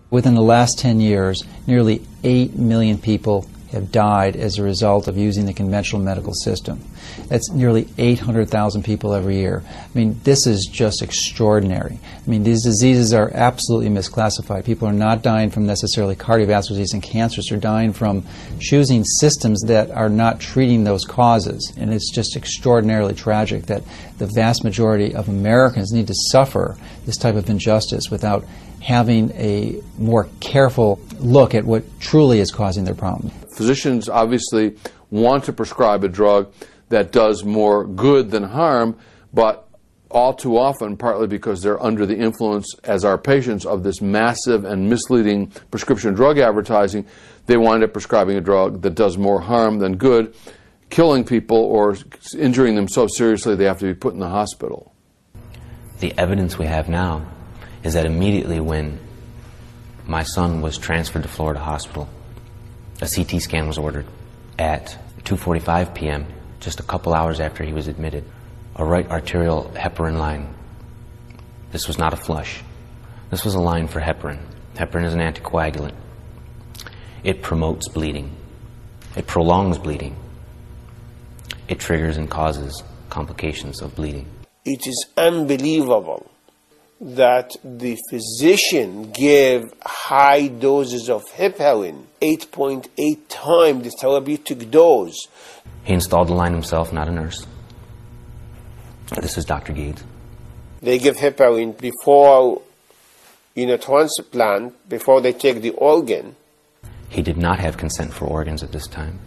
Within the last 10 years, nearly 8 million people have died as a result of using the conventional medical system. That's nearly 800,000 people every year. I mean, this is just extraordinary. I mean, these diseases are absolutely misclassified. People are not dying from necessarily cardiovascular disease and cancers. They're dying from choosing systems that are not treating those causes. And it's just extraordinarily tragic that the vast majority of Americans need to suffer this type of injustice without having a more careful look at what truly is causing their problem. Physicians obviously want to prescribe a drug that does more good than harm, but all too often, partly because they're under the influence, as our patients, of this massive and misleading prescription drug advertising, they wind up prescribing a drug that does more harm than good, killing people or injuring them so seriously they have to be put in the hospital. The evidence we have now is that immediately when my son was transferred to Florida Hospital, a CT scan was ordered at 2:45 p.m., just a couple hours after he was admitted. A right arterial heparin line. This was not a flush. This was a line for heparin. Heparin is an anticoagulant. It promotes bleeding. It prolongs bleeding. It triggers and causes complications of bleeding. It is unbelievable that the physician gave high doses of heparin, 8.8 times the therapeutic dose. He installed the line himself, not a nurse. This is Dr. Gates. They give heparin before, transplant, before they take the organ. He did not have consent for organs at this time.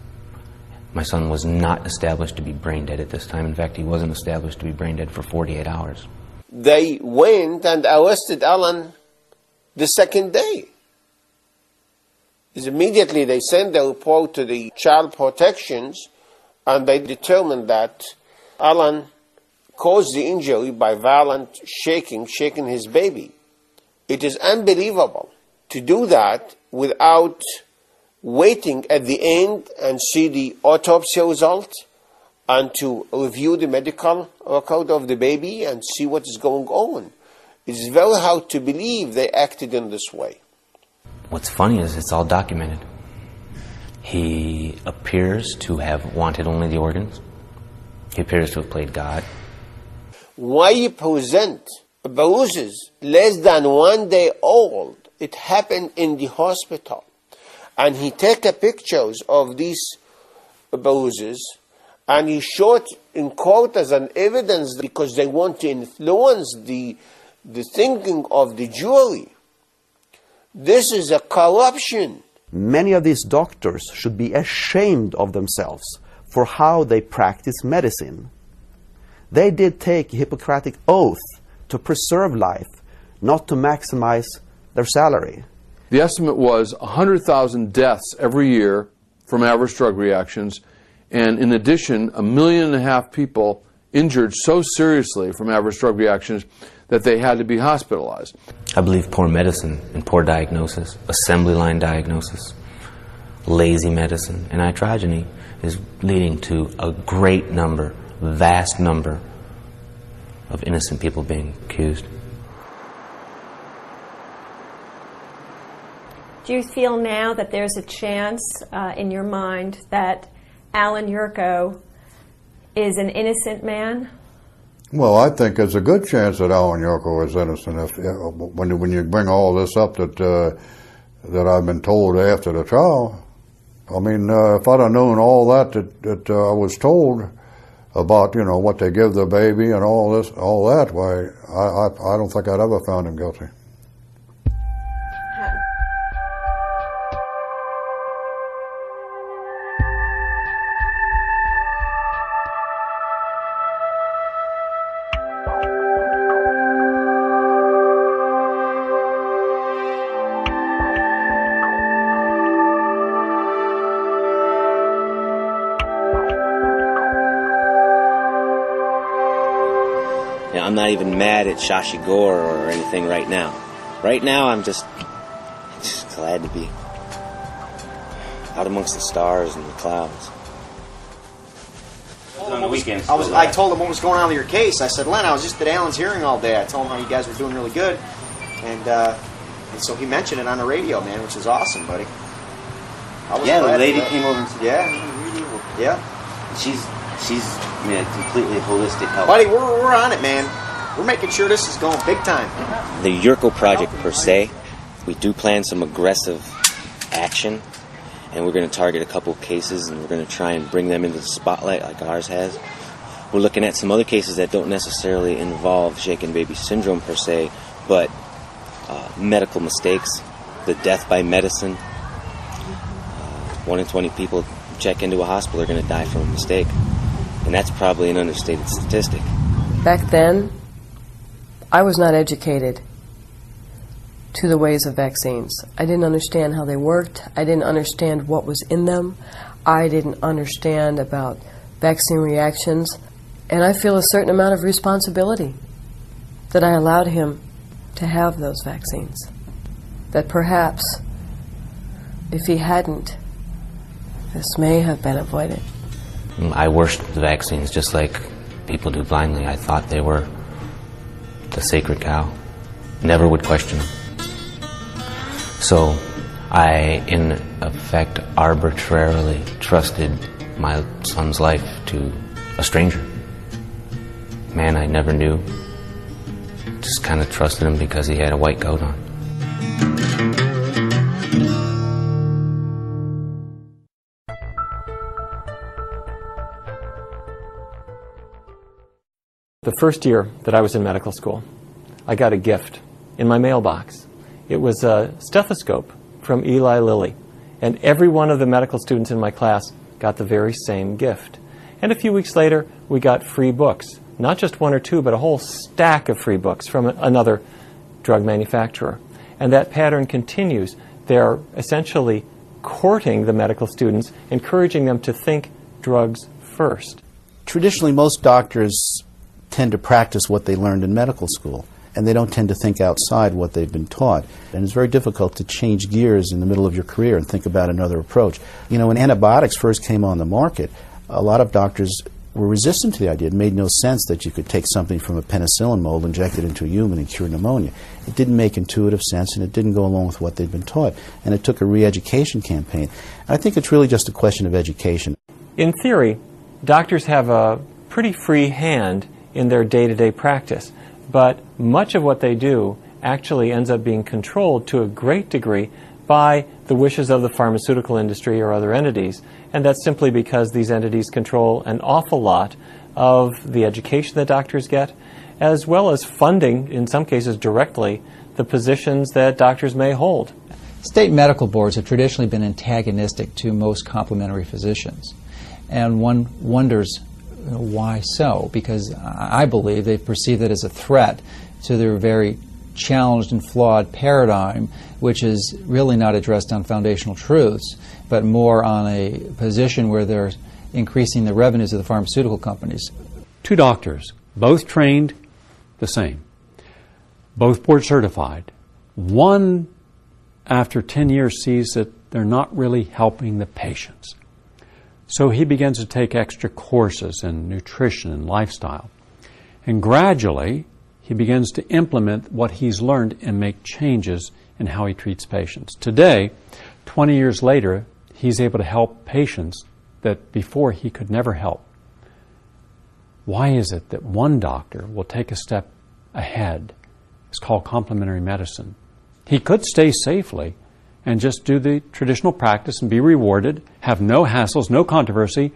My son was not established to be brain dead at this time. In fact, he wasn't established to be brain dead for 48 hours. They went and arrested Alan the second day. Immediately they sent the report to the child protections, and they determined that Alan caused the injury by violent shaking his baby. It is unbelievable to do that without waiting at the end and see the autopsy result and to review the medical record of the baby and see what is going on. It's very hard to believe they acted in this way. What's funny is it's all documented. He appears to have wanted only the organs. He appears to have played God. Why you present bruises less than 1 day old? It happened in the hospital. And he take pictures of these bruises and he showed in court as an evidence because they want to influence the thinking of the jury. This is a corruption. Many of these doctors should be ashamed of themselves for how they practice medicine. They did take a Hippocratic oath to preserve life, not to maximize their salary. The estimate was 100,000 deaths every year from adverse drug reactions, and in addition, 1.5 million people injured so seriously from adverse drug reactions that they had to be hospitalized. I believe poor medicine and poor diagnosis, assembly line diagnosis, lazy medicine, and iatrogeny is leading to a great number, vast number of innocent people being accused. Do you feel now that there's a chance in your mind that Alan Yurko is an innocent man? Well, I think there's a good chance that Alan Yurko is innocent. When you bring all this up that I've been told after the trial, I mean, if I'd have known all that I was told about, what they give the baby and all that, why, I don't think I'd ever found him guilty. I'm not even mad at Shashi Gore or anything right now. Right now, I'm just glad to be out amongst the stars and the clouds. On the weekends. I told him what was going on with your case. I said, Len, I was just at Alan's hearing all day. I told him how you guys were doing really good. And And so he mentioned it on the radio, man, which is awesome, buddy. Yeah, the lady came over and said, yeah. She's completely holistic health. Buddy, we're on it, man. We're making sure this is going big time. The Yurko project per se, we do plan some aggressive action, and we're going to target a couple of cases, and we're going to try and bring them into the spotlight like ours has. We're looking at some other cases that don't necessarily involve shaken baby syndrome per se, but medical mistakes, the death by medicine. 1 in 20 people check into a hospital are going to die from a mistake, and that's probably an understated statistic. Back then, I was not educated to the ways of vaccines. I didn't understand how they worked. I didn't understand what was in them. I didn't understand about vaccine reactions. And I feel a certain amount of responsibility that I allowed him to have those vaccines. That perhaps, if he hadn't, this may have been avoided. I worshipped the vaccines just like people do blindly. I thought they were the sacred cow. Never would question them. So I, in effect, arbitrarily trusted my son's life to a stranger. Man I never knew. Just kind of trusted him because he had a white coat on. The first year that I was in medical school, I got a gift in my mailbox. It was a stethoscope from Eli Lilly, and every one of the medical students in my class got the very same gift. And a few weeks later, we got free books. Not just 1 or 2, but a whole stack of free books from another drug manufacturer. And that pattern continues. They're essentially courting the medical students, encouraging them to think drugs first. Traditionally, most doctors tend to practice what they learned in medical school, and they don't tend to think outside what they've been taught. And it's very difficult to change gears in the middle of your career and think about another approach. You know, when antibiotics first came on the market, a lot of doctors were resistant to the idea. It made no sense that you could take something from a penicillin mold, inject it into a human, and cure pneumonia. It didn't make intuitive sense, and it didn't go along with what they'd been taught. And it took a re-education campaign. And I think it's really just a question of education. In theory, doctors have a pretty free hand in their day-to-day practice, but much of what they do actually ends up being controlled to a great degree by the wishes of the pharmaceutical industry or other entities, and that's simply because these entities control an awful lot of the education that doctors get, as well as funding, in some cases directly, the positions that doctors may hold. State medical boards have traditionally been antagonistic to most complementary physicians, and one wonders why so, because I believe they perceive it as a threat to their very challenged and flawed paradigm, which is really not addressed on foundational truths, but more on a position where they're increasing the revenues of the pharmaceutical companies. 2 doctors, both trained the same, both board certified. One, after 10 years, sees that they're not really helping the patients. So he begins to take extra courses in nutrition and lifestyle. And gradually, he begins to implement what he's learned and make changes in how he treats patients. Today, 20 years later, he's able to help patients that before he could never help. Why is it that one doctor will take a step ahead? It's called complementary medicine. He could stay safely and just do the traditional practice and be rewarded, have no hassles, no controversy,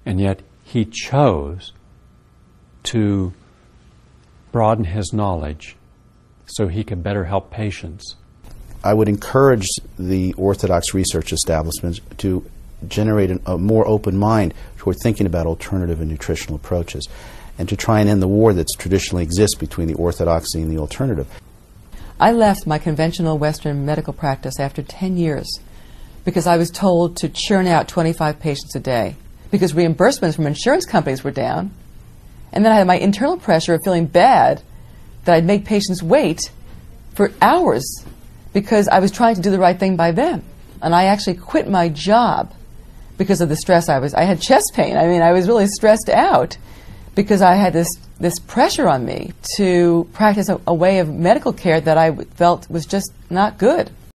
and yet he chose to broaden his knowledge so he could better help patients. I would encourage the orthodox research establishments to generate a more open mind toward thinking about alternative and nutritional approaches, and to try and end the war that's traditionally exists between the orthodoxy and the alternative. I left my conventional Western medical practice after 10 years because I was told to churn out 25 patients a day because reimbursements from insurance companies were down. And then I had my internal pressure of feeling bad that I'd make patients wait for hours because I was trying to do the right thing by them. And I actually quit my job because of the stress I had chest pain. I mean, I was really stressed out because I had this pressure on me to practice a way of medical care that I felt was just not good.